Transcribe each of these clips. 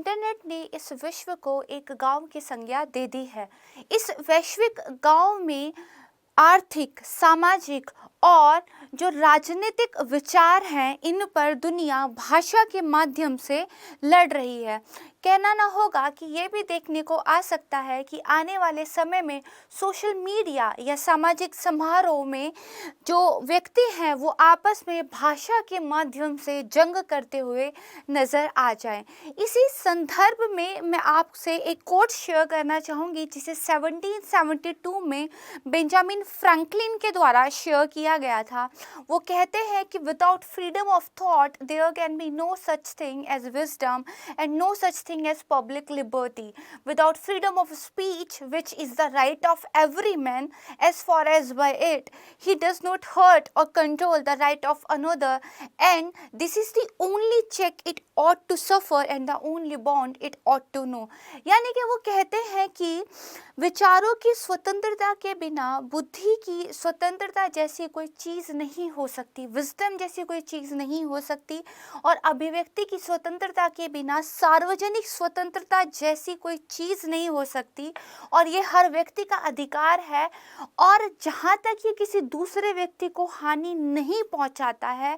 Internet ने इस विश्व को एक गांव की संज्ञा दे दी है। इस वैश्विक गांव में आर्थिक, सामाजिक और जो राजनीतिक विचार हैं, इन पर दुनिया भाषा के माध्यम से लड़ रही है। कहना ना होगा कि ये भी देखने को आ सकता है कि आने वाले समय में सोशल मीडिया या सामाजिक समारोह में जो व्यक्ति हैं वो आपस में भाषा के माध्यम से जंग करते हुए नज़र आ जाएं। इसी संदर्भ में मैं आपसे एक कोट शेयर करना चाहूँगी जिसे 1772 में बेंजामिन फ्रैंकलिन के द्वारा शेयर किया गया था। वो कहते हैं कि without freedom of thought there can be no such thing as wisdom and no such thing as public liberty. Without freedom of speech which is the right of every man as far as by it he does not hurt or control the right of another, and this is the only check it ought to suffer and the only bond it ought to know। यानी कि वो कहते हैं कि विचारों की स्वतंत्रता के बिना बुद्धि की स्वतंत्रता जैसी कोई चीज़ नहीं हो सकती, विजडम जैसी कोई चीज़ नहीं हो सकती, और अभिव्यक्ति की स्वतंत्रता के बिना सार्वजनिक स्वतंत्रता जैसी कोई चीज़ नहीं हो सकती। और ये हर व्यक्ति का अधिकार है, और जहाँ तक ये किसी दूसरे व्यक्ति को हानि नहीं पहुँचाता है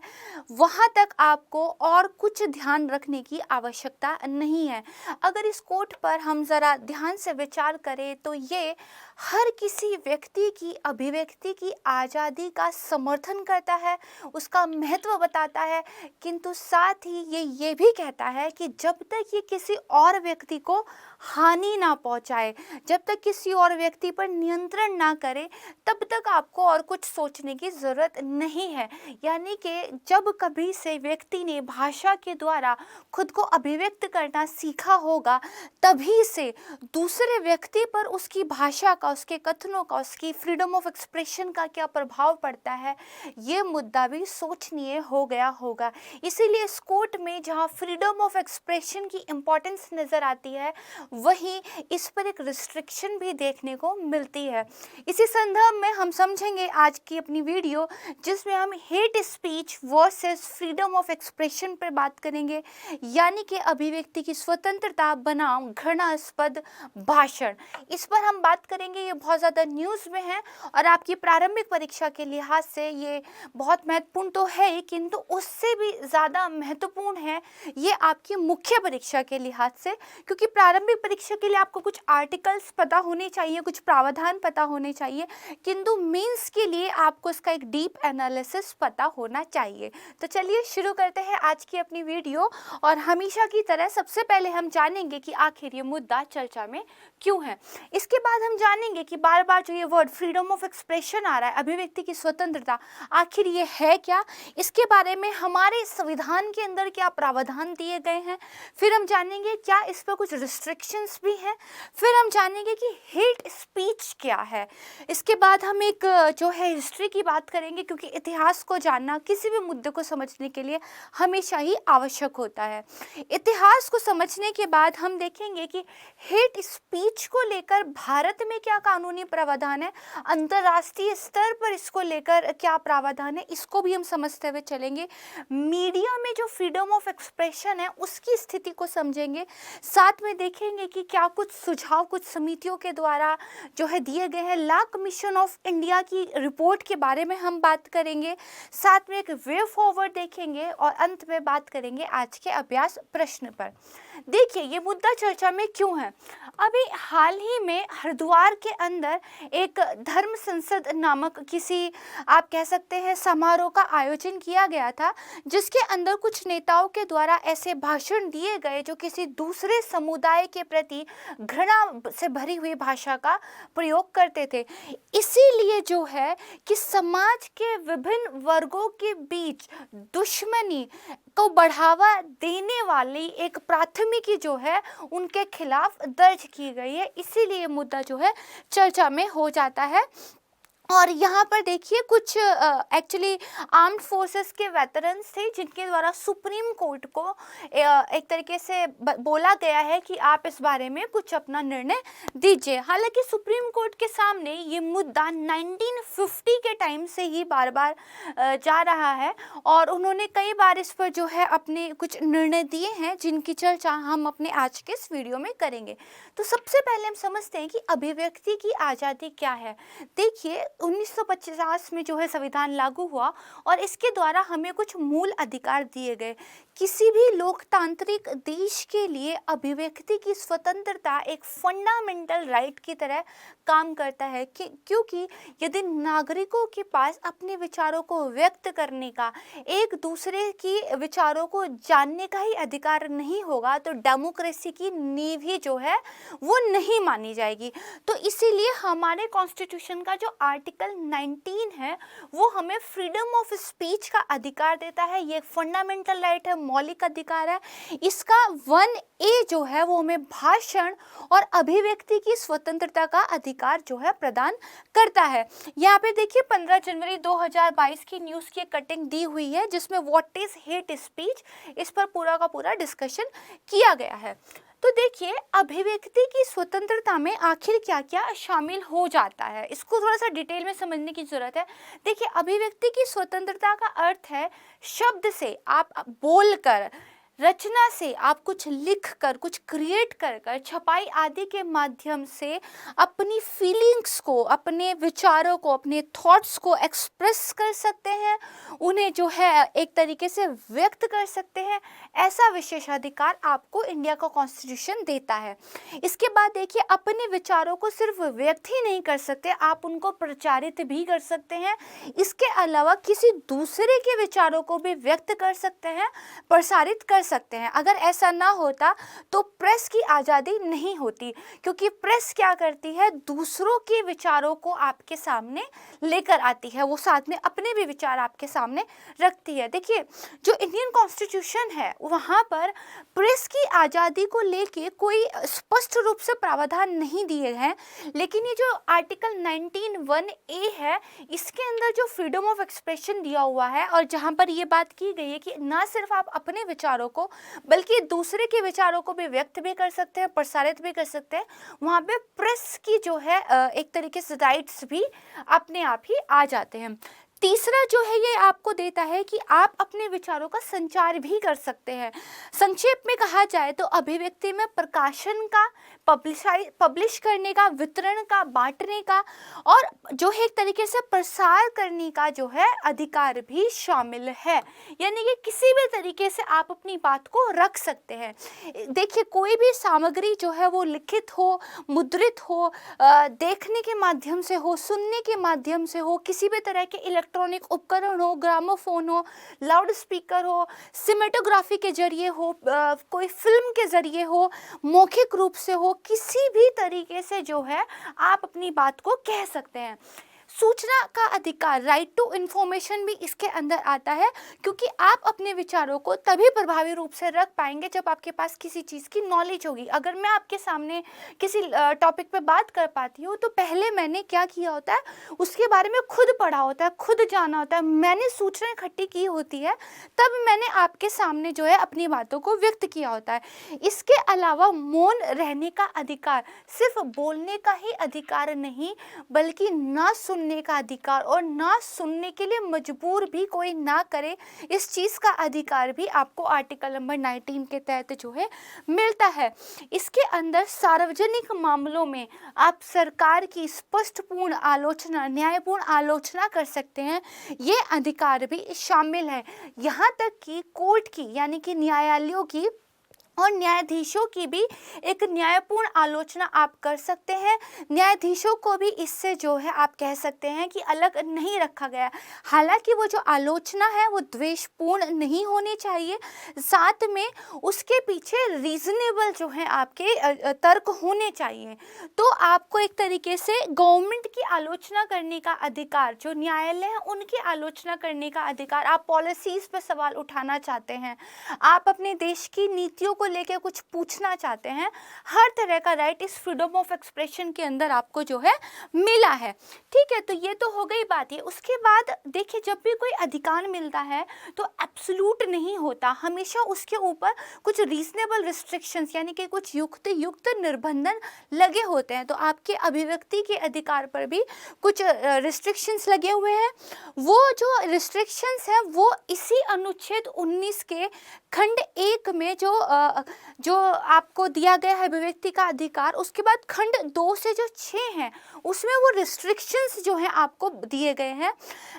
वहाँ तक आपको और कुछ ध्यान रखने की आवश्यकता नहीं है। अगर इस कोट पर हम ज़रा ध्यान से विचार करें तो ये हर किसी व्यक्ति की अभिव्यक्ति की आज़ादी का समर्थन करता है, उसका महत्व बताता है, किंतु साथ ही ये भी कहता है कि जब तक ये किसी और व्यक्ति को हानि ना पहुंचाए, जब तक किसी और व्यक्ति पर नियंत्रण ना करे, तब तक आपको और कुछ सोचने की ज़रूरत नहीं है। यानी कि जब कभी से व्यक्ति ने भाषा के द्वारा खुद को अभिव्यक्त करना सीखा होगा, तभी से दूसरे व्यक्ति पर उसकी भाषा का, उसके कथनों का, उसकी फ्रीडम ऑफ एक्सप्रेशन का क्या प्रभाव पड़ता है, ये मुद्दा भी सोचनीय हो गया होगा। इसीलिए इस कोट में जहाँ फ्रीडम ऑफ एक्सप्रेशन की इम्पोर्टेंस नज़र आती है, वहीं इस पर एक रिस्ट्रिक्शन भी देखने को मिलती है। इसी संदर्भ में हम समझेंगे आज की अपनी वीडियो, जिसमें हम hate speech versus freedom of expression पर बात करेंगे, यानी कि अभिव्यक्ति की स्वतंत्रता बनाम घृणास्पद भाषण। इस पर हम बात करेंगे। ये बहुत ज़्यादा न्यूज़ में है और आपकी प्रारंभिक परीक्षा के लिहाज से ये बहुत महत्वपूर्ण तो है ही, किंतु उससे भी ज़्यादा महत्वपूर्ण है ये आपकी मुख्य परीक्षा के लिहाज से, क्योंकि प्रारंभिक परीक्षा के लिए आपको कुछ आर्टिकल्स पता होने चाहिए, कुछ प्रावधान पता होने चाहिए, किंतु मेंस के लिए आपको इसका एक डीप एनालिसिस पता होना चाहिए। तो चलिए शुरू करते हैं आज की अपनी वीडियो, और हमेशा की तरह सबसे पहले हम जानेंगे कि आखिर ये मुद्दा चर्चा में क्यों है। इसके बाद हम जानेंगे कि बार बार जो ये वर्ड फ्रीडम ऑफ एक्सप्रेशन आ रहा है, अभिव्यक्ति की स्वतंत्रता, आखिर ये है क्या, इसके बारे में हमारे संविधान के अंदर क्या प्रावधान दिए गए हैं। फिर हम जानेंगे क्या इस पर कुछ रिस्ट्रिक्शंस भी हैं। फिर हम जानेंगे कि हेट स्पीच क्या है। इसके बाद हम एक जो है हिस्ट्री की बात करेंगे, क्योंकि इतिहास को जानना किसी भी मुद्दे को समझने के लिए हमेशा ही आवश्यक होता है। इतिहास को समझने के बाद हम देखेंगे कि हेट स्पीच को लेकर भारत में क्या कानूनी प्रावधान है, अंतर्राष्ट्रीय स्तर पर इसको लेकर क्या प्रावधान है, इसको भी हम समझते हुए चलेंगे। मीडिया में जो फ्रीडम ऑफ एक्सप्रेशन है उसकी स्थिति को समझेंगे। साथ में देखेंगे कि क्या कुछ सुझाव कुछ समितियों के द्वारा जो है दिए गए हैं। लॉ कमीशन ऑफ इंडिया की रिपोर्ट के बारे में हम बात करेंगे। साथ में एक वे फॉरवर्ड देखेंगे और अंत में बात करेंगे आज के अभ्यास प्रश्न पर। देखिए ये मुद्दा चर्चा में क्यों है। अभी हाल ही में हरिद्वार के अंदर एक धर्म संसद नामक किसी आप कह सकते हैं समारोह का आयोजन किया गया था, जिसके अंदर कुछ नेताओं के द्वारा ऐसे भाषण दिए गए जो किसी दूसरे समुदाय के प्रति घृणा से भरी हुई भाषा का प्रयोग करते थे। इसीलिए जो है कि समाज के विभिन्न वर्गों के बीच दुश्मनी को बढ़ावा देने वाली एक प्राथमिकी जो है उनके खिलाफ दर्ज की गई है। इसीलिए मुद्दा जो है चर्चा में हो जाता है। और यहाँ पर देखिए कुछ एक्चुअली आर्म्ड फोर्सेस के वेटरन्स थे जिनके द्वारा सुप्रीम कोर्ट को एक तरीके से बोला गया है कि आप इस बारे में कुछ अपना निर्णय दीजिए। हालांकि सुप्रीम कोर्ट के सामने ये मुद्दा 1950 के टाइम से ही बार बार जा रहा है और उन्होंने कई बार इस पर जो है अपने कुछ निर्णय दिए हैं जिनकी चर्चा हम अपने आज के इस वीडियो में करेंगे। तो सबसे पहले हम समझते हैं कि अभिव्यक्ति की आज़ादी क्या है। देखिए 1950 में जो है संविधान लागू हुआ और इसके द्वारा हमें कुछ मूल अधिकार दिए गए। किसी भी लोकतांत्रिक देश के लिए अभिव्यक्ति की स्वतंत्रता एक फंडामेंटल राइट की तरह काम करता है क्योंकि यदि नागरिकों के पास अपने विचारों को व्यक्त करने का, एक दूसरे की विचारों को जानने का ही अधिकार नहीं होगा तो डेमोक्रेसी की नींव ही जो है वो नहीं मानी जाएगी। तो इसीलिए हमारे कॉन्स्टिट्यूशन का जो आर्टिकल 19 है वो हमें फ्रीडम ऑफ स्पीच का अधिकार देता है। ये एक फंडामेंटल राइट है, मौलिक अधिकार है। इसका 1A जो है वो हमें भाषण और अभिव्यक्ति की स्वतंत्रता का अधिकार जो है प्रदान करता है। यहाँ पे देखिए 15 जनवरी 2022 की न्यूज़ की कटिंग दी हुई है जिसमें व्हाट इज हेट स्पीच, इस पर पूरा का पूरा डिस्कशन किया गया है। तो देखिए अभिव्यक्ति की स्वतंत्रता में आखिर क्या क्या शामिल हो जाता है, इसको थोड़ा सा डिटेल में समझने की जरूरत है। देखिए अभिव्यक्ति की स्वतंत्रता का अर्थ है शब्द से आप बोलकर, रचना से आप कुछ लिख कर, कुछ क्रिएट कर कर, छपाई आदि के माध्यम से अपनी फीलिंग्स को, अपने विचारों को, अपने थॉट्स को एक्सप्रेस कर सकते हैं, उन्हें जो है एक तरीके से व्यक्त कर सकते हैं। ऐसा विशेषाधिकार आपको इंडिया का कॉन्स्टिट्यूशन देता है। इसके बाद देखिए अपने विचारों को सिर्फ व्यक्त ही नहीं कर सकते, आप उनको प्रचारित भी कर सकते हैं। इसके अलावा किसी दूसरे के विचारों को भी व्यक्त कर सकते हैं, प्रसारित कर सकते हैं। अगर ऐसा ना होता तो प्रेस की आज़ादी नहीं होती, क्योंकि प्रेस क्या करती है, दूसरों के विचारों को आपके सामने लेकर आती है, वो साथ में अपने भी विचार आपके सामने रखती है। देखिए जो इंडियन कॉन्स्टिट्यूशन है वहाँ पर प्रेस की आज़ादी को लेके कोई स्पष्ट रूप से प्रावधान नहीं दिए हैं, लेकिन ये जो आर्टिकल 19(1)(a है इसके अंदर जो फ्रीडम ऑफ एक्सप्रेशन दिया हुआ है और जहाँ पर ये बात की गई है कि ना सिर्फ आप अपने विचारों को बल्कि दूसरे के विचारों को भी व्यक्त भी कर सकते हैं, प्रसारित भी कर सकते हैं, वहाँ पे प्रेस की जो है एक तरीके से राइट्स भी अपने आप ही आ जाते हैं। तीसरा जो है ये आपको देता है कि आप अपने विचारों का संचार भी कर सकते हैं। संक्षेप में कहा जाए तो अभिव्यक्ति में प्रकाशन का, पब्लिश करने का, वितरण का, बांटने का और जो है एक तरीके से प्रसार करने का जो है अधिकार भी शामिल है। यानी कि किसी भी तरीके से आप अपनी बात को रख सकते हैं। देखिए कोई भी सामग्री जो है वो लिखित हो, मुद्रित हो, देखने के माध्यम से हो, सुनने के माध्यम से हो, किसी भी तरह के इलेक्ट्रॉनिक उपकरण हो, ग्रामोफोन हो, लाउड स्पीकर हो, सिनेमेटोग्राफी के जरिए हो, कोई फिल्म के जरिए हो, मौखिक रूप से हो, किसी भी तरीके से जो है आप अपनी बात को कह सकते हैं। सूचना का अधिकार, राइट टू इंफॉर्मेशन भी इसके अंदर आता है, क्योंकि आप अपने विचारों को तभी प्रभावी रूप से रख पाएंगे जब आपके पास किसी चीज़ की नॉलेज होगी। अगर मैं आपके सामने किसी टॉपिक पे बात कर पाती हूँ तो पहले मैंने क्या किया होता है, उसके बारे में खुद पढ़ा होता है, खुद जाना होता है, मैंने सूचना इकट्ठी की होती है, तब मैंने आपके सामने जो है अपनी बातों को व्यक्त किया होता है। इसके अलावा मौन रहने का अधिकार सिर्फ बोलने का ही अधिकार नहीं, बल्कि ना सुनने का अधिकार और ना सुनने के लिए मजबूर भी कोई ना करे, इस चीज़ का अधिकार भी आपको आर्टिकल नंबर 19 के तहत जो है मिलता है। इसके अंदर सार्वजनिक मामलों में आप सरकार की स्पष्टपूर्ण आलोचना, न्यायपूर्ण आलोचना कर सकते हैं, ये अधिकार भी शामिल है। यहाँ तक कि कोर्ट की यानी कि न्यायालयों की और न्यायाधीशों की भी एक न्यायपूर्ण आलोचना आप कर सकते हैं। न्यायाधीशों को भी इससे जो है आप कह सकते हैं कि अलग नहीं रखा गया। हालांकि वो जो आलोचना है वो द्वेषपूर्ण नहीं होनी चाहिए, साथ में उसके पीछे रीजनेबल जो है आपके तर्क होने चाहिए। तो आपको एक तरीके से गवर्नमेंट की आलोचना करने का अधिकार, जो न्यायालय है उनकी आलोचना करने का अधिकार, आप पॉलिसीज़ पर सवाल उठाना चाहते हैं, आप अपने देश की नीतियों को लेके कुछ पूछना चाहते हैं, हर तरह का राइट इस फ्रीडम ऑफ एक्सप्रेशन के अंदर आपको जो है मिला है। ठीक है, तो ये तो हो गई बात। ये उसके बाद देखिए, जब भी कोई अधिकार मिलता है तो एब्सोल्यूट नहीं होता, हमेशा उसके ऊपर कुछ रीजनेबल रिस्ट्रिक्शंस यानी कि कुछ युक्त निर्बंधन लगे होते हैं। तो आपके अभिव्यक्ति के अधिकार पर भी कुछ रिस्ट्रिक्शंस लगे हुए हैं। वो जो रिस्ट्रिक्शंस है वो इसी अनुच्छेद 19 के खंड 1 में जो आपको दिया गया है अभिव्यक्ति का अधिकार, उसके बाद खंड 2 से जो 6 हैं उसमें वो रिस्ट्रिक्शंस जो हैं आपको दिए गए हैं।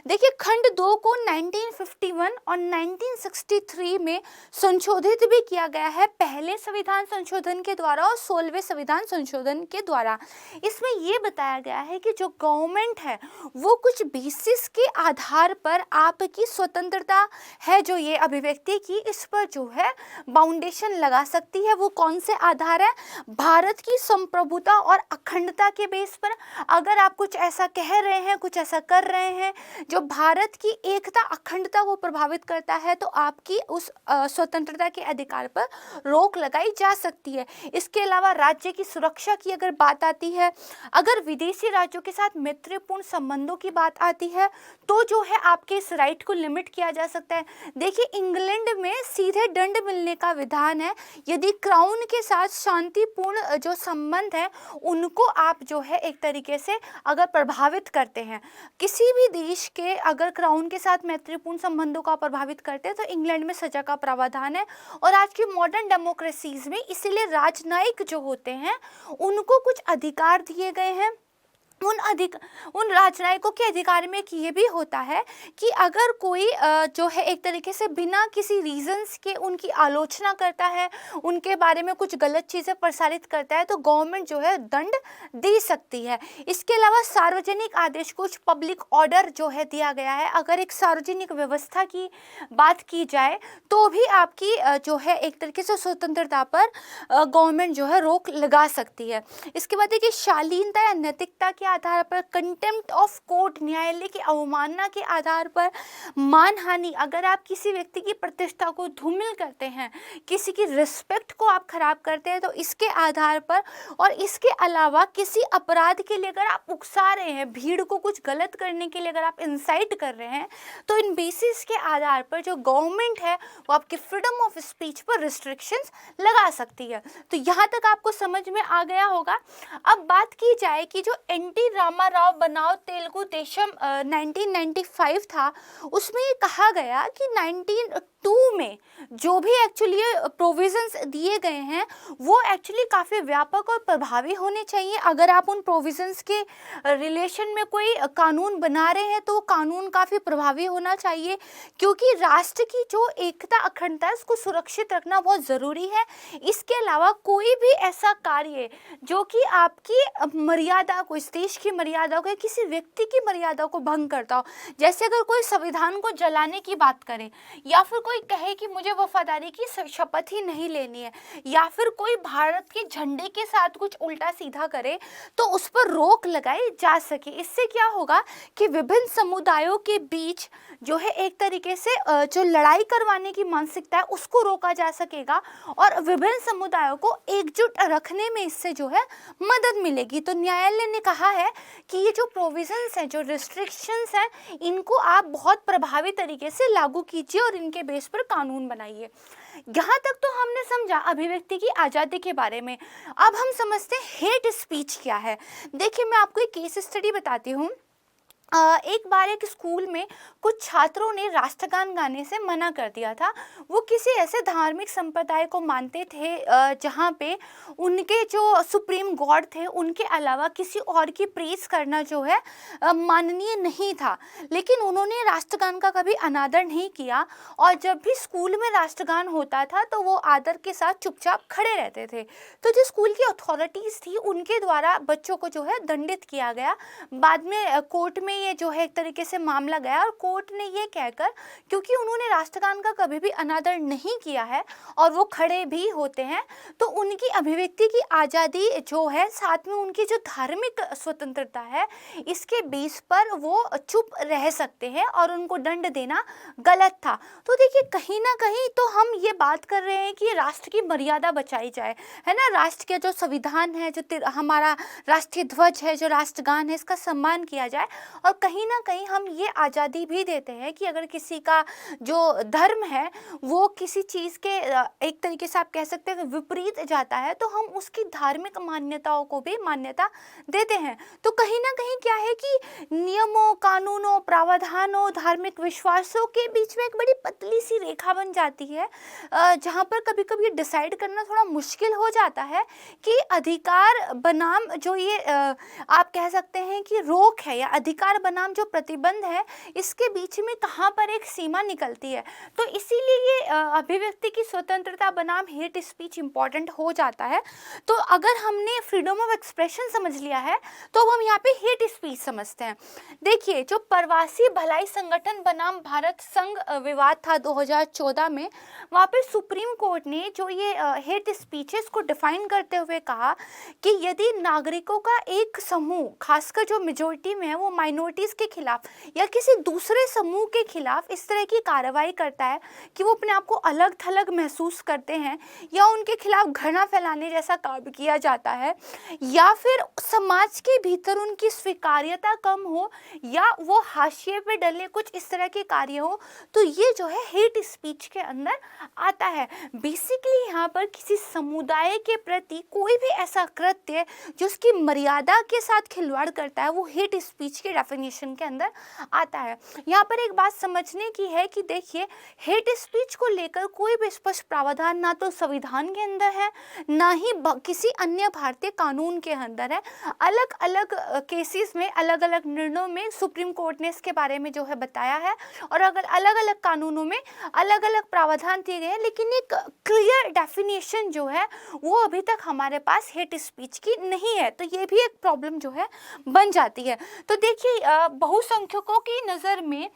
देखिए, खंड 2 को 1951 और 1963 में संशोधित भी किया गया है, पहले संविधान संशोधन के द्वारा और 16वें संविधान संशोधन के द्वारा। इसमें ये बताया गया है कि जो गवर्नमेंट है वो कुछ बेसिस के आधार पर आपकी स्वतंत्रता है जो ये अभिव्यक्ति की, इस पर जो है बाउंडेशन लगा सकती है। वो कौन से आधार है? भारत की संप्रभुता और अखंडता के बेस पर। अगर आप कुछ ऐसा कह रहे हैं, कुछ ऐसा कर रहे हैं जो भारत की एकता अखंडता को प्रभावित करता है, तो आपकी उस स्वतंत्रता के अधिकार पर रोक लगाई जा सकती है। इसके अलावा राज्य की सुरक्षा की अगर बात आती है, अगर विदेशी राज्यों के साथ मैत्रीपूर्ण संबंधों की बात आती है, तो जो है आपके इस राइट को लिमिट किया जा सकता है। देखिए, इंग्लैंड में सीधे दंड मिलने का विधान है। यदि क्राउन के साथ शांतिपूर्ण जो संबंध है उनको आप जो है एक तरीके से अगर प्रभावित करते हैं, किसी भी देश के अगर क्राउन के साथ मैत्रीपूर्ण संबंधों का प्रभावित करते हैं, तो इंग्लैंड में सजा का प्रावधान है। और आज की मॉडर्न डेमोक्रेसीज में इसीलिए राजनयिक जो होते हैं उनको कुछ अधिकार दिए गए हैं। उन राजनयिकों के अधिकार में कि ये भी होता है कि अगर कोई जो है एक तरीके से बिना किसी रीजंस के उनकी आलोचना करता है, उनके बारे में कुछ गलत चीज़ें प्रसारित करता है, तो गवर्नमेंट जो है दंड दे सकती है। इसके अलावा सार्वजनिक आदेश, कुछ पब्लिक ऑर्डर जो है दिया गया है, अगर एक सार्वजनिक व्यवस्था की बात की जाए तो भी आपकी जो है एक तरीके से स्वतंत्रता पर गवर्नमेंट जो है रोक लगा सकती है। इसके बाद देखिए, शालीनता या नैतिकता के आधार पर, कंटेम्प्ट ऑफ कोर्ट, न्यायालय की अवमानना के आधार पर, मानहानि, अगर आप किसी व्यक्ति की प्रतिष्ठा को धूमिल करते हैं, किसी की रिस्पेक्ट को आप खराब करते हैं, तो इसके आधार पर, और इसके अलावा किसी अपराध के लिए अगर आप उकसा रहे हैं, भीड़ को कुछ गलत करने के लिए अगर आप इंसाइट कर रहे हैं, तो इन बेसिस के आधार पर जो गवर्नमेंट है वो आपके फ्रीडम ऑफ स्पीच पर रिस्ट्रिक्शंस लगा सकती है। तो यहाँ तक आपको समझ में आ गया होगा। अब बात की जाए कि जो एनटी रामाराव बनाव तेलुगु देशम 1995 था, उसमें ये कहा गया कि 1902 में जो भी एक्चुअली प्रोविजंस दिए गए हैं वो एक्चुअली काफ़ी व्यापक और प्रभावी होने चाहिए। अगर आप उन प्रोविजंस के रिलेशन में कोई कानून बना रहे हैं तो वो कानून काफ़ी प्रभावी होना चाहिए, क्योंकि राष्ट्र की जो एकता अखंडता है उसको सुरक्षित रखना बहुत ज़रूरी है। इसके अलावा कोई भी ऐसा कार्य जो कि आपकी मर्यादा को, इस देश की मर्यादा को या किसी व्यक्ति की मर्यादा को भंग करता हो, जैसे अगर कोई संविधान को जलाने की बात करे, या फिर कोई कहे कि मुझे वफादारी की शपथ ही नहीं लेनी है, या फिर कोई भारत के झंडे के साथ कुछ उल्टा सीधा करे, तो उस पर रोक लगाई जा सके। इससे क्या होगा कि विभिन्न समुदायों के बीच जो है एक तरीके से जो लड़ाई करवाने की मानसिकता है उसको रोका जा सकेगा, और विभिन्न समुदायों को एकजुट रखने में इससे जो है मदद मिलेगी। तो न्यायालय ने कहा है कि ये जो प्रोविजंस हैं, जो रिस्ट्रिक्शंस हैं, इनको आप बहुत प्रभावी तरीके से लागू कीजिए और इनके बेस पर कानून बनाइए। यहाँ तक तो हमने समझा अभिव्यक्ति की आज़ादी के बारे में। अब हम समझते हैं हेट स्पीच क्या है। देखिए, मैं आपको एक केस स्टडी बताती हूँ। एक बार एक स्कूल में कुछ छात्रों ने राष्ट्रगान गाने से मना कर दिया था। वो किसी ऐसे धार्मिक संप्रदाय को मानते थे जहाँ पे उनके जो सुप्रीम गॉड थे उनके अलावा किसी और की प्रेज करना जो है माननीय नहीं था, लेकिन उन्होंने राष्ट्रगान का कभी अनादर नहीं किया, और जब भी स्कूल में राष्ट्रगान होता था तो वो आदर के साथ चुपचाप खड़े रहते थे। तो जो स्कूल की अथॉरिटीज़ थी उनके द्वारा बच्चों को जो है दंडित किया गया। बाद में कोर्ट में ये जो है एक तरीके से मामला गया और कोर्ट ने ये कहकर, क्योंकि उन्होंने राष्ट्रगान का कभी भी अनादर नहीं किया है और वो खड़े भी होते हैं, तो उनकी अभिव्यक्ति की आज़ादी जो है, साथ में उनकी जो धार्मिक स्वतंत्रता है, इसके बेस पर वो चुप रह सकते हैं और उनको दंड देना गलत था। तो देखिए कहीं ना कहीं तो हम ये बात कर रहे हैं कि राष्ट्र की मर्यादा बचाई जाए, है ना, राष्ट्र के जो संविधान है, जो हमारा राष्ट्रीय ध्वज है, जो राष्ट्रगान है, इसका सम्मान किया जाए। और कहीं ना कहीं हम ये आज़ादी भी देते हैं कि अगर किसी का जो धर्म है वो किसी चीज़ के एक तरीके से आप कह सकते हैं विपरीत जाता है, तो हम उसकी धार्मिक मान्यताओं को भी मान्यता देते हैं। तो कहीं ना कहीं क्या है कि नियमों, कानूनों, प्रावधानों, धार्मिक विश्वासों के बीच में एक बड़ी पतली सी रेखा बन जाती है, जहाँ पर कभी कभी डिसाइड करना थोड़ा मुश्किल हो जाता है कि अधिकार बनाम जो ये आप कह सकते हैं कि रोक है, या अधिकार बनाम जो प्रतिबंध है, इसके बीच में कहाँ पर एक सीमा निकलती है। तो इसीलिए ये अभिव्यक्ति की स्वतंत्रता बनाम हेट स्पीच इम्पॉर्टेंट हो जाता है। तो अगर हमने फ्रीडम ऑफ एक्सप्रेशन समझ लिया है तो अब हम यहाँ पे हेट स्पीच समझते हैं। देखिए जो प्रवासी भलाई संगठन बनाम भारत संघ विवाद था 2014 में, वहाँ पे सुप्रीम कोर्ट ने जो ये हेट स्पीचेस को डिफाइन करते हुए कहा कि यदि नागरिकों का एक समूह, खासकर जो मेजोरिटी में है, वो माइनॉरिटीज़ के खिलाफ या किसी दूसरे समूह के खिलाफ इस तरह की कार्रवाई करता है कि वो अपने आप को अलग थलग महसूस करते हैं, या उनके खिलाफ घृणा फैलाने जैसा काम किया जाता है, या फिर समाज के भीतर उनकी स्वीकार्यता कम हो, या वो हाशिए पे डले कुछ इस तरह के कार्य हो, तो ये जो है हेट स्पीच के अंदर आता है। बेसिकली यहाँ पर किसी समुदाय के प्रति कोई भी ऐसा कृत्य जो उसकी मर्यादा के साथ खिलवाड़ करता है, वो हेट स्पीच के डेफिनेशन के अंदर आता है। यहाँ पर एक बात समझने की है कि देखिए हेट स्पीच को लेकर कोई भी स्पष्ट प्रावधान ना तो संविधान के अंदर है, ना ही किसी अन्य भारतीय कानून के अंदर है। अलग अलग केसेस में, अलग अलग निर्णयों में सुप्रीम कोर्ट ने इसके बारे में जो है बताया है, और अगर अलग अलग कानूनों में अलग अलग प्रावधान दिए गए हैं, लेकिन एक क्लियर डेफिनेशन जो है वो अभी तक हमारे पास हेट स्पीच की नहीं है। तो ये भी एक प्रॉब्लम जो है बन जाती है। तो देखिए बहुसंख्यकों की नज़र में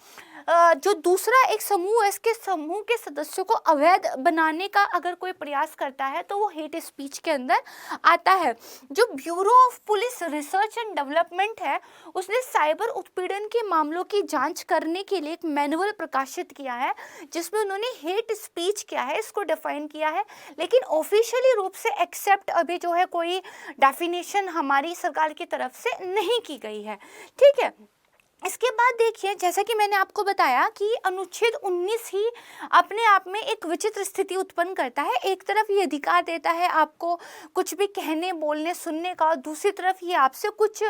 जो दूसरा एक समूह है, इसके समूह के सदस्यों को अवैध बनाने का अगर कोई प्रयास करता है तो वो हेट स्पीच के अंदर आता है। जो bureau of police research and development है, उसने साइबर उत्पीड़न के मामलों की जांच करने के लिए एक मैनुअल प्रकाशित किया है, जिसमें उन्होंने हेट स्पीच क्या है इसको डिफाइन किया है, लेकिन ऑफिशियली रूप से एक्सेप्ट अभी जो है कोई डेफिनेशन हमारी सरकार की तरफ से नहीं की गई है। ठीक है, इसके बाद देखिए जैसा कि मैंने आपको बताया कि अनुच्छेद 19 ही अपने आप में एक विचित्र स्थिति उत्पन्न करता है। एक तरफ ये अधिकार देता है आपको कुछ भी कहने, बोलने, सुनने का, और दूसरी तरफ ये आपसे कुछ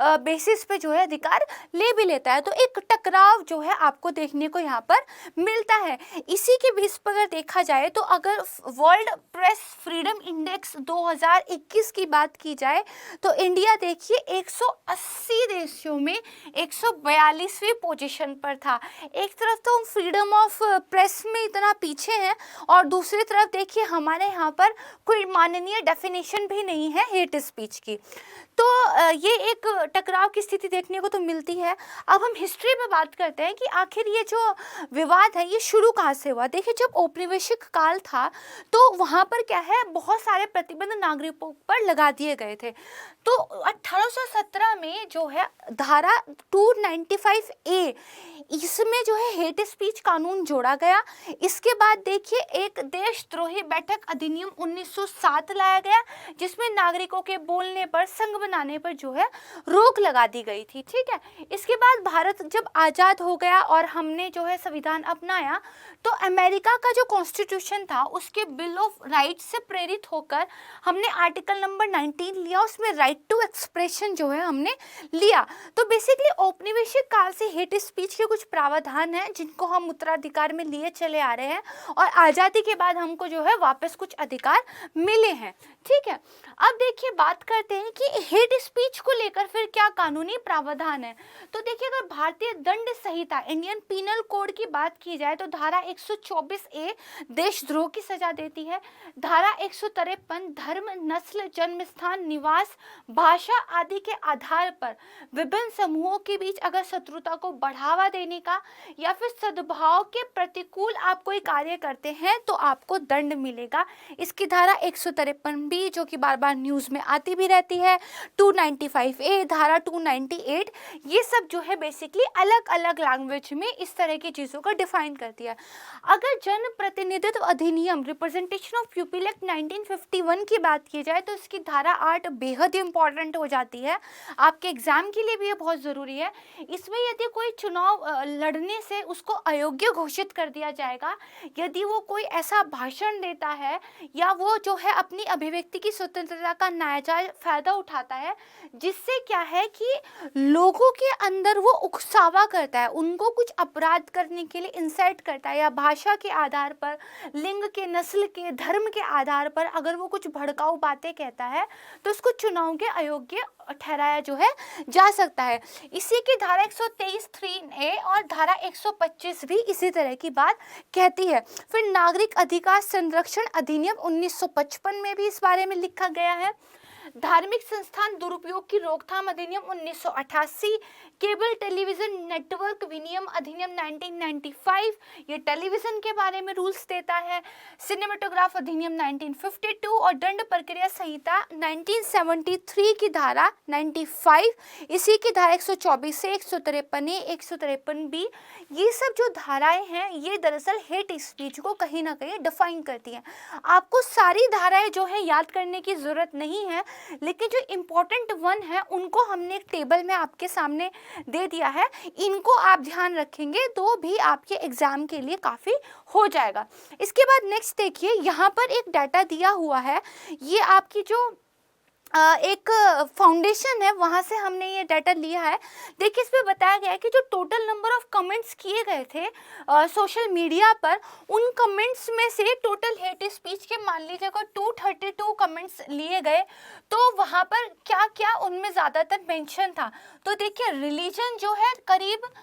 बेसिस पे जो है अधिकार ले भी लेता है। तो एक टकराव जो है आपको देखने को यहाँ पर मिलता है। इसी के बेस पर अगर देखा जाए तो अगर वर्ल्ड प्रेस फ्रीडम इंडेक्स 2021 की बात की जाए तो इंडिया देखिए 180 देशों में 142वीं पोजीशन पर था। एक तरफ तो हम फ्रीडम ऑफ प्रेस में इतना पीछे हैं, और दूसरी तरफ देखिए हमारे यहाँ पर कोई माननीय डेफिनेशन भी नहीं है हेट स्पीच की। तो ये एक टकराव की स्थिति देखने को तो मिलती है। अब हम हिस्ट्री में बात करते हैं कि आखिर ये जो विवाद है ये शुरू कहाँ से हुआ। देखिए जब औपनिवेशिक काल था तो वहाँ पर क्या है, बहुत सारे प्रतिबंध नागरिकों पर लगा दिए गए थे। तो 1817 में जो है धारा 295A, इसमें जो है हेट स्पीच कानून जोड़ा गया। इसके बाद देखिए एक देशद्रोही बैठक अधिनियम 1907 लाया गया, जिसमें नागरिकों के बोलने पर, संघ बनाने पर जो है रोक लगा दी गई थी। ठीक है, इसके बाद भारत जब आज़ाद हो गया और हमने जो है संविधान अपनाया, तो अमेरिका का जो कॉन्स्टिट्यूशन था उसके बिल ऑफ राइट से प्रेरित होकर हमने आर्टिकल नंबर 19 लिया, उसमें राइट टू एक्सप्रेशन जो है हमने लिया। तो बेसिकली औपनिवेशिक काल से हेट स्पीच के कुछ प्रावधान हैं जिनको हम उत्तराधिकार में लिए चले आ रहे हैं, और आज़ादी के बाद हमको जो है वापस कुछ अधिकार मिले हैं। ठीक है, अब देखिए बात करते हैं कि हेट स्पीच को लेकर फिर क्या कानूनी प्रावधान है? तो देखिए, अगर भारतीय दंड संहिता इंडियन पीनल कोड की बात की जाए तो धारा 124 ए देशद्रोह की सजा देती है। धारा 153 धर्म, नस्ल, जन्म स्थान, निवास, भाषा आदि के आधार पर विभिन्न समूहों के बीच अगर शत्रुता को बढ़ावा देने का या फिर सद्भाव के प्रतिकूल आप कोई कार्य करते हैं तो आपको दंड मिलेगा। इसकी धारा 153 बी जो कि बार बार न्यूज़ में आती भी रहती है, 295 ए, धारा 298, ये सब जो है बेसिकली अलग अलग लैंग्वेज में इस तरह की चीज़ों को डिफाइन करती है। अगर जन प्रतिनिधित्व अधिनियम रिप्रेजेंटेशन ऑफ पीपल एक्ट 1951 की बात की जाए तो इसकी धारा 8 बेहद इंपॉर्टेंट हो जाती है, आपके एग्जाम के लिए भी ये बहुत ज़रूरी है। इसमें यदि कोई चुनाव लड़ने से उसको अयोग्य घोषित कर दिया जाएगा, यदि वो कोई ऐसा भाषण देता है या वो जो है अपनी अभिव्यक्ति की स्वतंत्रता का नाजायज फायदा उठाता है, जिससे क्या है कि लोगों के अंदर वो उकसावा करता है, उनको कुछ अपराध करने के लिए इंसाइट करता है, या भाषा के आधार पर, लिंग के, नस्ल के, धर्म के आधार पर अगर वो कुछ भड़काऊ बातें कहता है तो उसको चुनाव के अयोग्य ठहराया जो है जा सकता है। इसी की धारा 123(3)A और धारा 125 भी इसी तरह की बात कहती है। फिर नागरिक अधिकार संरक्षण अधिनियम 1955 में भी इस बारे में लिखा गया है। धार्मिक संस्थान दुरुपयोग की रोकथाम अधिनियम 1988, केबल टेलीविजन नेटवर्क विनियम अधिनियम 1995, ये टेलीविजन के बारे में रूल्स देता है। सिनेमेटोग्राफ अधिनियम 1952 और दंड प्रक्रिया संहिता 1973 की धारा 95, इसी की धारा 124 से 153A, 153B, ये सब जो धाराएं हैं ये दरअसल हेट स्पीच को कहीं ना कहीं डिफाइन करती हैं। आपको सारी धाराएं जो है याद करने की ज़रूरत नहीं है, लेकिन जो इम्पोर्टेंट वन है उनको हमने एक टेबल में आपके सामने दे दिया है, इनको आप ध्यान रखेंगे तो भी आपके एग्जाम के लिए काफ़ी हो जाएगा। इसके बाद नेक्स्ट देखिए, यहाँ पर एक डाटा दिया हुआ है, ये आपकी जो एक फाउंडेशन है वहाँ से हमने ये डाटा लिया है। देखिए, इसमें बताया गया है कि जो टोटल नंबर ऑफ कमेंट्स किए गए थे सोशल मीडिया पर, उन कमेंट्स में से टोटल हेट स्पीच के मान लीजिए अगर 232 कमेंट्स लिए गए तो वहाँ पर क्या क्या उनमें ज़्यादातर मेंशन था। तो देखिए, रिलीजन जो है करीब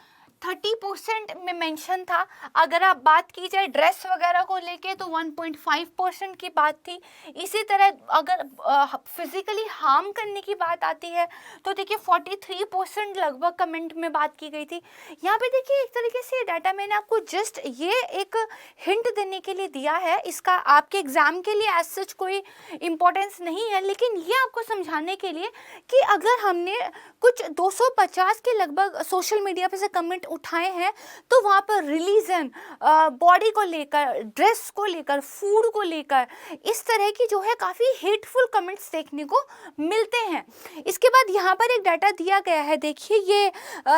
30% में मेंशन था। अगर आप बात की जाए ड्रेस वगैरह को लेके तो 1.5% की बात थी। इसी तरह अगर फिजिकली हार्म करने की बात आती है तो देखिए 43% लगभग कमेंट में बात की गई थी। यहाँ पे देखिए एक तरीके से डाटा मैंने आपको जस्ट ये एक हिंट देने के लिए दिया है, इसका आपके एग्जाम के लिए एज सच कोई इम्पोर्टेंस नहीं है, लेकिन ये आपको समझाने के लिए कि अगर हमने कुछ 250 के लगभग सोशल मीडिया पे से कमेंट उठाए हैं तो वहाँ पर रिलीजन, बॉडी को लेकर, ड्रेस को लेकर, फूड को लेकर इस तरह की जो है काफ़ी हेटफुल कमेंट्स देखने को मिलते हैं। इसके बाद यहाँ पर एक डाटा दिया गया है, देखिए ये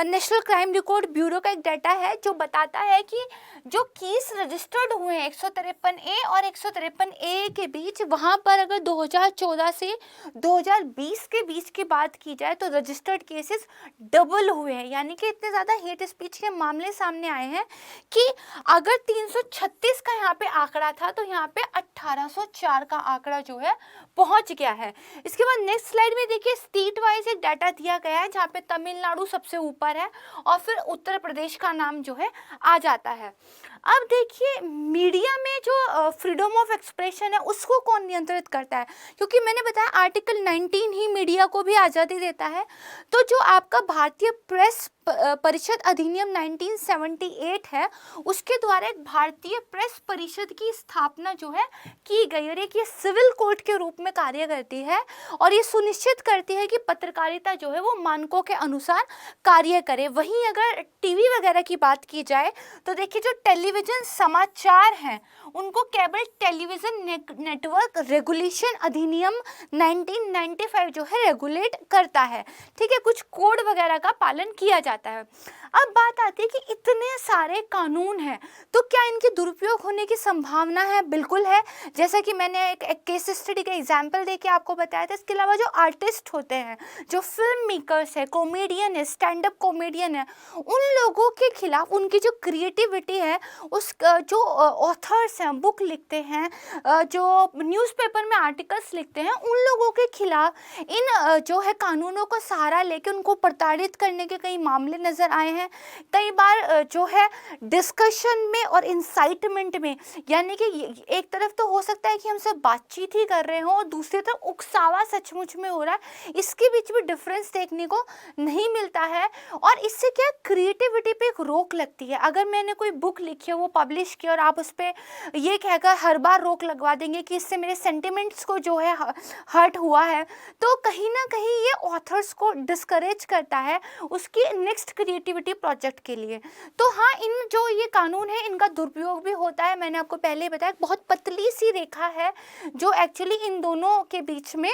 नेशनल क्राइम रिकॉर्ड ब्यूरो का एक डाटा है जो बताता है कि जो केस रजिस्टर्ड हुए हैं 153A और 153A के बीच, वहाँ पर अगर 2014 से 2020 के बीच की बात की जाए तो रजिस्टर्ड केसेस डबल हुए हैं। यानी कि इतने ज़्यादा हेट स्पीच के मामले सामने आए हैं कि अगर 336 का यहाँ पे आंकड़ा था तो यहाँ पे 1804 का आंकड़ा जो है पहुँच गया है। इसके बाद नेक्स्ट स्लाइड में देखिए स्टेट वाइज एक डाटा दिया गया है जहाँ पे तमिलनाडु सबसे ऊपर है और फिर उत्तर प्रदेश का नाम जो है आ जाता है। अब देखिए मीडिया में जो फ्रीडम ऑफ एक्सप्रेशन है उसको कौन नियंत्रित करता है, क्योंकि मैंने बताया आर्टिकल 19 ही मीडिया को भी आज़ादी देता है। तो जो आपका भारतीय प्रेस परिषद अधिनियम 1978 है, उसके द्वारा एक भारतीय प्रेस परिषद की स्थापना जो है की गई और एक ये सिविल कोर्ट के रूप में कार्य करती है और ये सुनिश्चित करती है कि पत्रकारिता जो है वो मानकों के अनुसार कार्य करे। वहीं अगर टीवी वगैरह की बात की जाए तो देखिए जो टेलीविज़न समाचार हैं उनको केबल टेलीविज़न नेटवर्क रेगुलेशन अधिनियम 1995 जो है रेगुलेट करता है। ठीक है, कुछ कोड वगैरह का पालन किया जाता है। अब बात आती है कि इतने सारे कानून हैं, तो क्या इनके दुरुपयोग होने की संभावना है? बिल्कुल है। जैसा कि मैंने एक केस स्टडी का एग्जाम्पल देके आपको बताया था। इसके अलावा जो आर्टिस्ट होते हैं, जो फिल्म मेकर्स है, कॉमेडियन है, स्टैंड अप कॉमेडियन है, उन लोगों के खिलाफ उनकी जो क्रिएटिविटी है, उस जो ऑथर्स हैं, बुक लिखते हैं, जो न्यूज़पेपर में आर्टिकल्स लिखते हैं, उन लोगों के खिलाफ इन जो है कानूनों का सहारा लेके उनको प्रताड़ित करने के कई मामले नज़र आए हैं। कई बार जो है डिस्कशन में और इंसाइटमेंट में, यानी कि एक तरफ तो हो सकता है कि हम सब बातचीत ही कर रहे हों और दूसरी तरफ उकसावा सचमुच में हो रहा है, इसके बीच भी डिफरेंस देखने को नहीं मिलता है। और इससे क्या क्रिएटिविटी पे एक रोक लगती है। अगर मैंने कोई बुक लिखी है, वो पब्लिश की, और आप उस पर ये कहकर हर बार रोक लगवा देंगे कि इससे मेरे सेंटिमेंट्स को जो है हर्ट हुआ है, तो कहीं ना कहीं ये ऑथर्स को डिस्करेज करता है उसकी नेक्स्ट क्रिएटिविटी प्रोजेक्ट के लिए। तो हाँ, इन जो ये कानून है इनका दुरुपयोग भी होता है। मैंने आपको पहले ही बताया, बहुत पतली सी रेखा है जो एक्चुअली इन दोनों के बीच में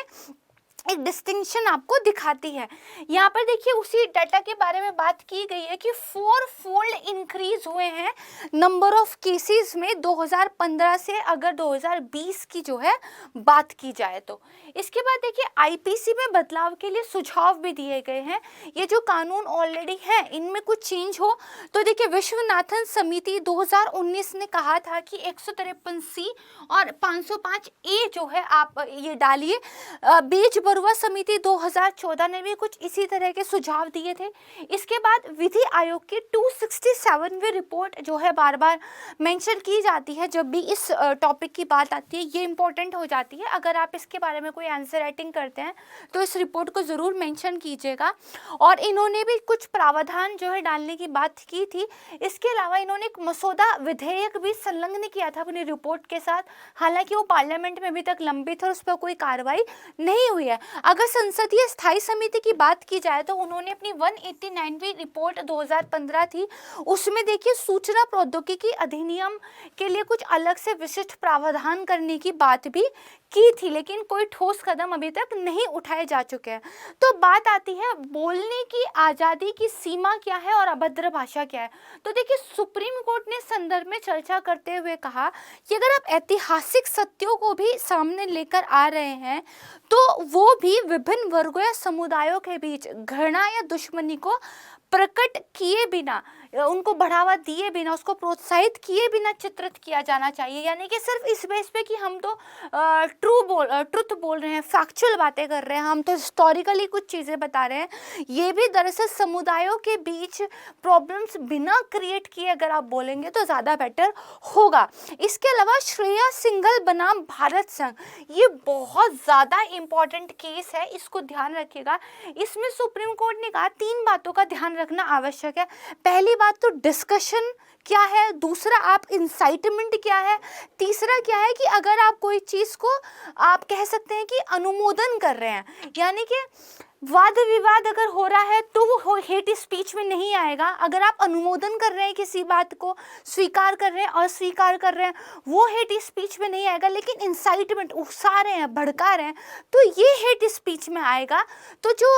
एक डिस्टिंक्शन आपको दिखाती है। यहाँ पर देखिए उसी डाटा के बारे में बात की गई है कि 4 फोल्ड इंक्रीज हुए हैं नंबर ऑफ केसेस में 2015 से, अगर 2020 की जो है बात की जाए तो। इसके बाद देखिए आईपीसी में बदलाव के लिए सुझाव भी दिए गए हैं। ये जो कानून ऑलरेडी हैं इनमें कुछ चेंज हो तो देखिए विश्वनाथन समिति 2019 ने कहा था कि 153C और 505A जो है आप ये डालिए। बीज बरुआ समिति 2014 ने भी कुछ इसी तरह के सुझाव दिए थे। इसके बाद विधि आयोग की 267वीं रिपोर्ट जो है बार बार मेंशन की जाती है जब भी इस टॉपिक की बात आती है, ये इंपॉर्टेंट हो जाती है। अगर आप इसके बारे में कोई आंसर राइटिंग करते हैं तो इस रिपोर्ट को ज़रूर मेंशन कीजिएगा। और इन्होंने भी कुछ प्रावधान जो है डालने की बात की थी। इसके अलावा इन्होंने एक मसौदा विधेयक भी संलग्न किया था अपनी रिपोर्ट के साथ, हालांकि वो पार्लियामेंट में अभी तक लंबित है और उस पर कोई कार्रवाई नहीं हुई है। अगर संसदीय स्थायी समिति की बात की जाए तो उन्होंने अपनी 189वीं रिपोर्ट 2015 थी, उसमें देखिए सूचना प्रौद्योगिकी अधिनियम के लिए कुछ अलग से विशिष्ट प्रावधान करने की बात भी की थी, लेकिन कोई ठोस कदम अभी तक नहीं उठाए जा चुके हैं। तो बात आती है बोलने की आज़ादी की सीमा क्या है और अभद्र भाषा क्या है। तो देखिए सुप्रीम कोर्ट ने संदर्भ में चर्चा करते हुए कहा कि अगर आप ऐतिहासिक सत्यों को भी सामने लेकर आ रहे हैं तो वो भी विभिन्न वर्गों या समुदायों के बीच घृणा या दुश्मनी को प्रकट किए बिना, उनको बढ़ावा दिए बिना, उसको प्रोत्साहित किए बिना चित्रित किया जाना चाहिए। यानी कि सिर्फ इस बेस पे कि हम तो ट्रुथ बोल रहे हैं, फैक्चुअल बातें कर रहे हैं, हम तो हिस्टोरिकली कुछ चीज़ें बता रहे हैं, ये भी दरअसल समुदायों के बीच प्रॉब्लम्स बिना क्रिएट किए अगर आप बोलेंगे तो ज़्यादा बेटर होगा। इसके अलावा श्रेया सिंघल बनाम भारत संघ, ये बहुत ज़्यादा इम्पॉर्टेंट केस है, इसको ध्यान रखिएगा। इसमें सुप्रीम कोर्ट ने कहा 3 बातों का ध्यान रखना आवश्यक है। पहली बात तो डिस्कशन क्या है, दूसरा आप इंसाइटमेंट क्या है, तीसरा क्या है कि अगर आप कोई चीज़ को आप कह सकते हैं कि अनुमोदन कर रहे हैं, यानी कि वाद विवाद अगर हो रहा है तो वो हेट स्पीच में नहीं आएगा। अगर आप अनुमोदन कर रहे हैं किसी बात को, स्वीकार कर रहे हैं, अस्वीकार कर रहे हैं, वो हेट स्पीच में नहीं आएगा। लेकिन इंसाइटमेंट, उकसा रहे हैं, भड़का रहे हैं, तो ये हेट स्पीच में आएगा। तो जो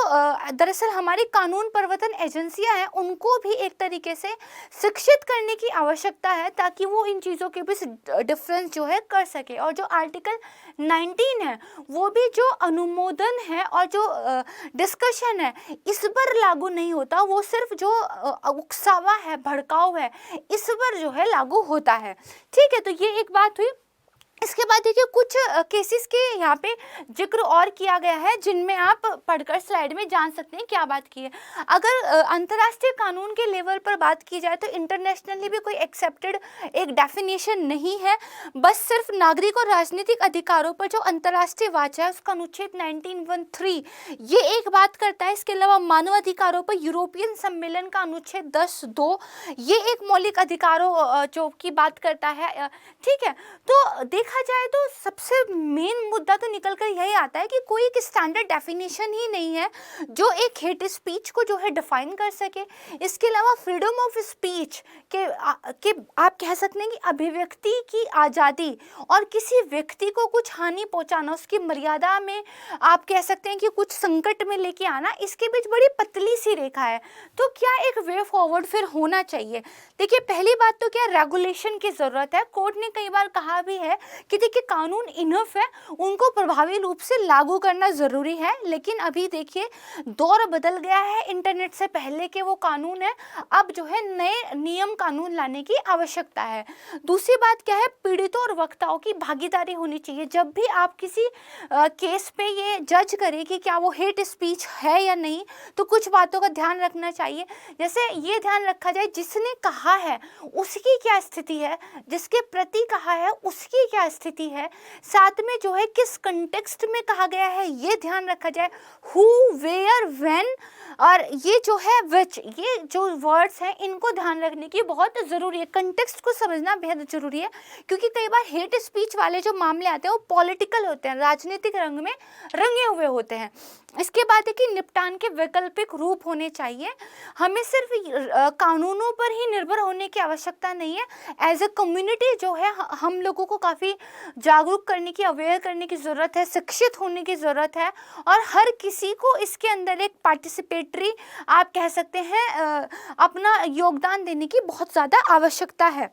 दरअसल हमारी कानून प्रवर्तन एजेंसियां हैं उनको भी एक तरीके से शिक्षित करने की आवश्यकता है ताकि वो इन चीज़ों के बीच डिफरेंस जो है कर सके। और जो आर्टिकल 19 है वो भी जो अनुमोदन है और जो डिस्कशन है इस पर लागू नहीं होता, वो सिर्फ जो उकसावा है, भड़काव है, इस पर जो है लागू होता है। ठीक है, तो ये एक बात हुई। इसके बाद देखिए कुछ केसेस के यहाँ पे जिक्र और किया गया है जिनमें आप पढ़कर स्लाइड में जान सकते हैं क्या बात की है। अगर अंतर्राष्ट्रीय कानून के लेवल पर बात की जाए तो इंटरनेशनली भी कोई एक्सेप्टेड एक डेफिनेशन नहीं है, बस सिर्फ नागरिक और राजनीतिक अधिकारों पर जो अंतर्राष्ट्रीय वाचा है उसका अनुच्छेद 1913 ये एक बात करता है। इसके अलावा मानव अधिकारों पर यूरोपियन सम्मेलन का अनुच्छेद 10(2) ये एक मौलिक अधिकारों जो की बात करता है। ठीक है, तो देख देखा जाए तो सबसे मेन मुद्दा तो निकल कर यही आता है कि कोई एक स्टैंडर्ड डेफिनेशन ही नहीं है जो एक हेट स्पीच को जो है डिफाइन कर सके। इसके अलावा फ्रीडम ऑफ स्पीच के आप कह सकते हैं कि अभिव्यक्ति की आज़ादी और किसी व्यक्ति को कुछ हानि पहुंचाना, उसकी मर्यादा में आप कह सकते हैं कि कुछ संकट में लेके आना, इसके बीच बड़ी पतली सी रेखा है। तो क्या एक वे फॉरवर्ड फिर होना चाहिए? देखिए, पहली बात तो क्या रेगुलेशन की ज़रूरत है। कोर्ट ने कई बार कहा भी है कि देखिए कानून इनफ है, उनको प्रभावी रूप से लागू करना ज़रूरी है। लेकिन अभी देखिए दौर बदल गया है, इंटरनेट से पहले के वो कानून है, अब जो है नए नियम कानून लाने की आवश्यकता है। दूसरी बात क्या है, पीड़ितों और वक्ताओं की भागीदारी होनी चाहिए। जब भी आप किसी केस पे ये जज करें कि क्या वो हेट स्पीच है या नहीं, तो कुछ बातों का ध्यान रखना चाहिए। जैसे ये ध्यान रखा जाए जिसने कहा है उसकी क्या स्थिति है, जिसके प्रति कहा है उसकी क्या स्थिति है, साथ में जो है किस कंटेक्स्ट में कहा गया है ये ध्यान रखा जाए। हु, वेयर, व्हेन और ये जो है विच, ये जो वर्ड्स हैं इनको ध्यान रखने की बहुत ज़रूरी है। कंटेक्स्ट को समझना बेहद ज़रूरी है, क्योंकि कई बार हेट स्पीच वाले जो मामले आते हैं वो पॉलिटिकल होते हैं, राजनीतिक रंग में रंगे हुए होते हैं। इसके बाद है कि निपटान के वैकल्पिक रूप होने चाहिए। हमें सिर्फ कानूनों पर ही निर्भर होने की आवश्यकता नहीं है। एज ए कम्युनिटी जो है हम लोगों को काफ़ी जागरूक करने की, अवेयर करने की ज़रूरत है, शिक्षित होने की ज़रूरत है, और हर किसी को इसके अंदर एक पार्टिसिपेटरी आप कह सकते हैं अपना योगदान देने की बहुत ज़्यादा आवश्यकता है।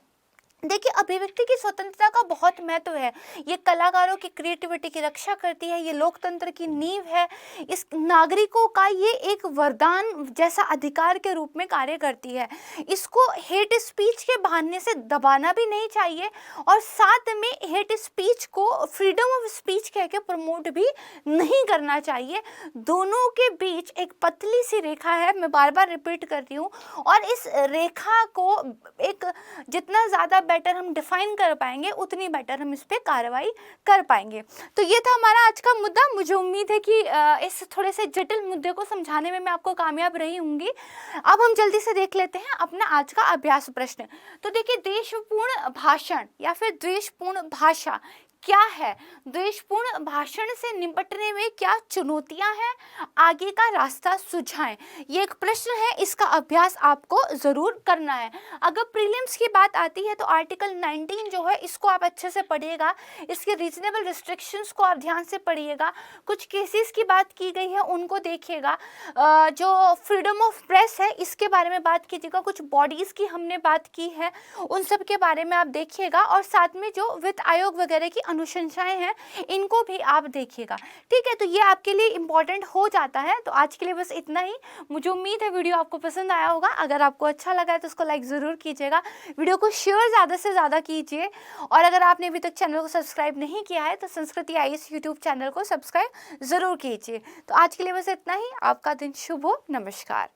देखिए, अभिव्यक्ति की स्वतंत्रता का बहुत महत्व है। ये कलाकारों की क्रिएटिविटी की रक्षा करती है, ये लोकतंत्र की नींव है, इस नागरिकों का ये एक वरदान जैसा अधिकार के रूप में कार्य करती है। इसको हेट स्पीच के बहाने से दबाना भी नहीं चाहिए, और साथ में हेट स्पीच को फ्रीडम ऑफ स्पीच कह के प्रमोट भी नहीं करना चाहिए। दोनों के बीच एक पतली सी रेखा है, मैं बार बार रिपीट कर रही हूँ, और इस रेखा को एक जितना ज़्यादा बेटर हम डिफाइन कर पाएंगे उतनी बेटर हम इस पे कार्रवाई कर पाएंगे। तो ये था हमारा आज का मुद्दा। मुझे उम्मीद है कि इस थोड़े से जटिल मुद्दे को समझाने में मैं आपको कामयाब रही होंगी। अब हम जल्दी से देख लेते हैं अपना आज का अभ्यास प्रश्न। तो देखिए, द्वेषपूर्ण भाषण या फिर द्वेषपूर्ण भाषा क्या है? द्वेषपूर्ण भाषण से निपटने में क्या चुनौतियां हैं? आगे का रास्ता सुझाएं। ये एक प्रश्न है, इसका अभ्यास आपको जरूर करना है। अगर प्रीलिम्स की बात आती है तो आर्टिकल 19 जो है इसको आप अच्छे से पढ़िएगा, इसके रीजनेबल रिस्ट्रिक्शंस को आप ध्यान से पढ़िएगा, कुछ केसेस की बात की गई है उनको देखिएगा, जो फ्रीडम ऑफ प्रेस है इसके बारे में बात कीजिएगा, कुछ बॉडीज़ की हमने बात की है उन सब के बारे में आप देखिएगा, और साथ में जो वित्त आयोग वगैरह की अनुशंसाएं हैं इनको भी आप देखिएगा। ठीक है, तो ये आपके लिए इम्पॉर्टेंट हो जाता है। तो आज के लिए बस इतना ही। मुझे उम्मीद है वीडियो आपको पसंद आया होगा। अगर आपको अच्छा लगा है तो उसको लाइक ज़रूर कीजिएगा, वीडियो को शेयर ज़्यादा से ज़्यादा कीजिए, और अगर आपने अभी तक चैनल को सब्सक्राइब नहीं किया है तो संस्कृति IAS यूट्यूब चैनल को सब्सक्राइब ज़रूर कीजिए। तो आज के लिए बस इतना ही। आपका दिन शुभ हो। नमस्कार।